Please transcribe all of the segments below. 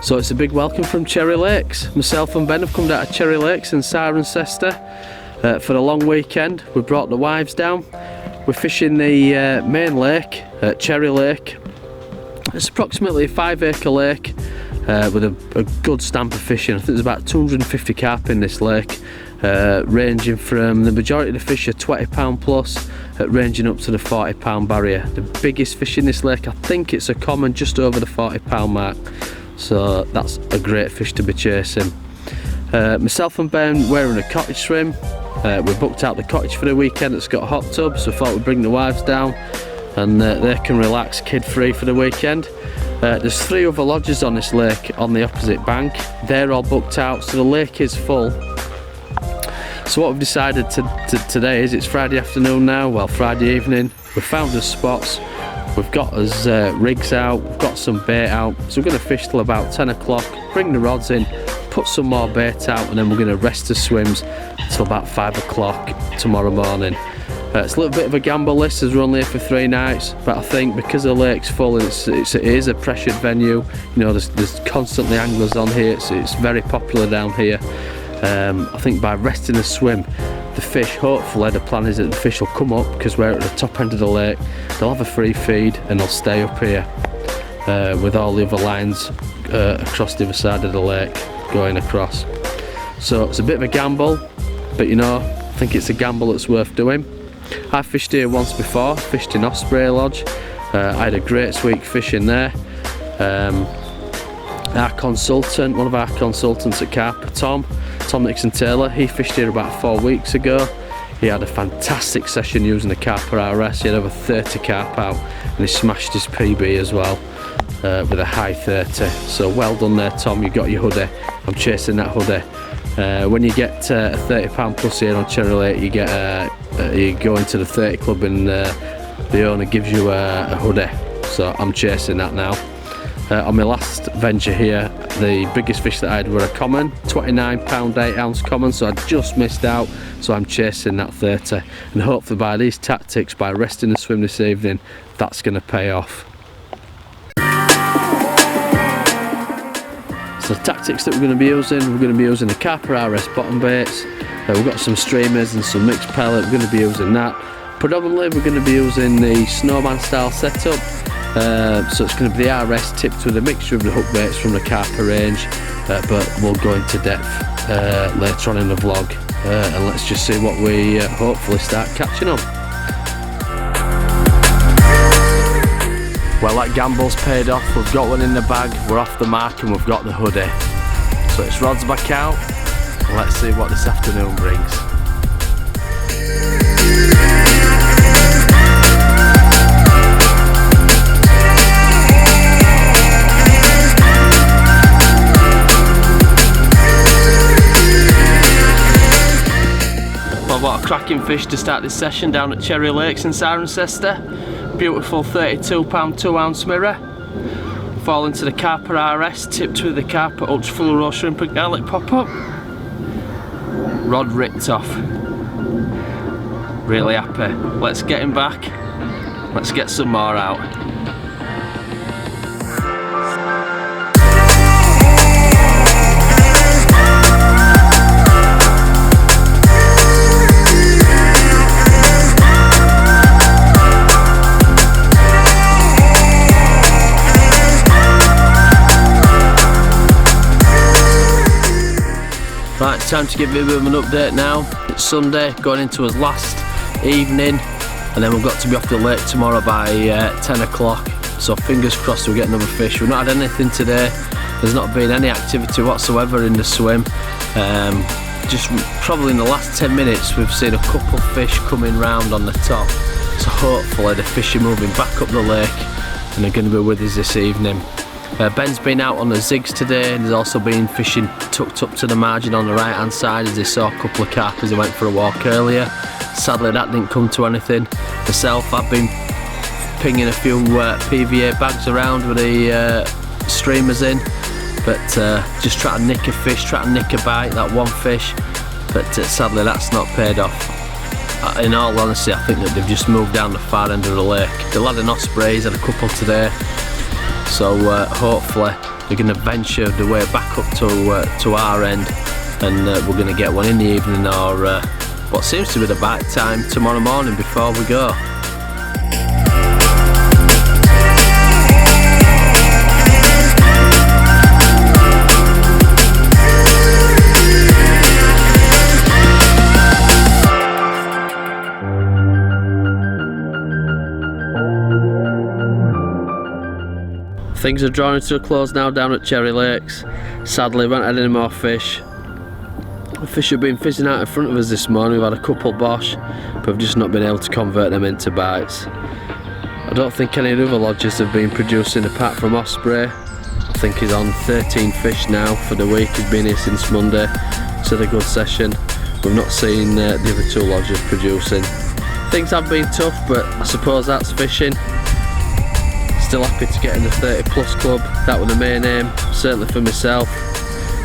So it's a big welcome from Cherry Lakes. Myself and Ben have come down to Cherry Lakes in Cirencester for a long weekend. We brought the wives down. We're fishing the main lake, Cherry Lake. It's approximately a 5-acre lake with a good stamp of fishing. I think there's about 250 carp in this lake, ranging from the majority of the fish are £20 plus, ranging up to the £40 barrier. The biggest fish in this lake, I think it's a common just over the £40 mark. So that's a great fish to be chasing. Myself and Ben wearing a Cottage Swim. We booked out the cottage for the weekend. It's got a hot tub, so I thought we'd bring the wives down and they can relax kid free for the weekend. There's 3 other lodges on this lake on the opposite bank. They're all booked out, so the lake is full. So what we've decided today is, it's Friday afternoon now, well Friday evening. We've found us spots. We've got us rigs out, we've got some bait out, so we're going to fish till about 10 o'clock, bring the rods in, put some more bait out, and then we're going to rest the swims till about 5 o'clock tomorrow morning. It's a little bit of a gamble list as we're only here for 3 nights, but I think because the lake's full and it is a pressured venue, you know, there's constantly anglers on here, it's very popular down here. I think by resting the swim, the fish, hopefully the plan is that the fish will come up because we're at the top end of the lake. They'll have a free feed and they'll stay up here with all the other lines across the other side of the lake going across. So it's a bit of a gamble, but you know, I think it's a gamble that's worth doing. I fished here once before, fished in Osprey Lodge. I had a great week fishing there. Our consultant, one of our consultants at Karper, Tom Nixon Taylor, he fished here about 4 weeks ago. He had a fantastic session using the Karper RS. He had over 30 carp out and he smashed his PB as well with a high 30. So well done there, Tom, you got your hoodie. I'm chasing that hoodie. When you get a £30 plus here on Cherry Lake, you get you go into the 30 club and the owner gives you a hoodie. So I'm chasing that now. On my last venture here, the biggest fish that I had were a common, £29 8-ounce common, so I just missed out. So I'm chasing that 30, and hopefully by these tactics, by resting the swim this evening, that's going to pay off. So the tactics that we're going to be using the Karper RS bottom baits. We've got some streamers and some mixed pellet. We're going to be using that. Predominantly we're going to be using the snowman style setup. So it's going to be the RS tipped with a mixture of the hook baits from the Karper range, but we'll go into depth later on in the vlog, and let's just see what we hopefully start catching on. Well, that gamble's paid off. We've got one in the bag, we're off the mark, and we've got the hoodie. So it's rods back out, and let's see what this afternoon brings. Well, what a cracking fish to start this session down at Cherry Lakes in Cirencester. Beautiful £32 2-ounce mirror. Fall into the Karper RS, tipped with the Karper Ultra Fluoro Shrimp and Garlic pop-up. Rod ripped off. Really happy. Let's get him back. Let's get some more out. Right, time to give you a bit of an update now. It's Sunday, going into his last evening, and then we've got to be off the lake tomorrow by 10 o'clock. So fingers crossed we'll get another fish. We've not had anything today. There's not been any activity whatsoever in the swim. Just probably in the last 10 minutes we've seen a couple of fish coming round on the top. So hopefully the fish are moving back up the lake and they're going to be with us this evening. Ben's been out on the zigs today, and he's also been fishing tucked up to the margin on the right hand side as he saw a couple of carp as he went for a walk earlier. Sadly that didn't come to anything. Myself, I've been pinging a few PVA bags around with the streamers in, but just trying to nick a fish, trying to nick a bite, that one fish, but sadly that's not paid off. In all honesty, I think that they've just moved down the far end of the lake. The lad and ospreys had a couple today, so hopefully they're going to venture the way back up to our end, and we're going to get one in the evening or what seems to be the bite time tomorrow morning before we go. Things are drawing to a close now down at Cherry Lakes. Sadly, we haven't had any more fish. The fish have been fizzing out in front of us this morning. We've had a couple bosh, but we've just not been able to convert them into bites. I don't think any other lodges have been producing apart from Osprey. I think he's on 13 fish now for the week. He's been here since Monday. It's had a good session. We've not seen the other two lodges producing. Things have been tough, but I suppose that's fishing. Still happy to get in the 30 plus club. That was the main aim, certainly for myself.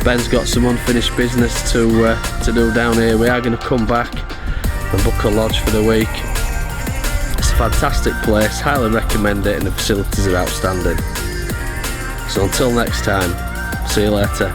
Ben's got some unfinished business to do down here. We are going to come back and book a lodge for the week. It's a fantastic place, highly recommend it, and the facilities are outstanding. So until next time, see you later.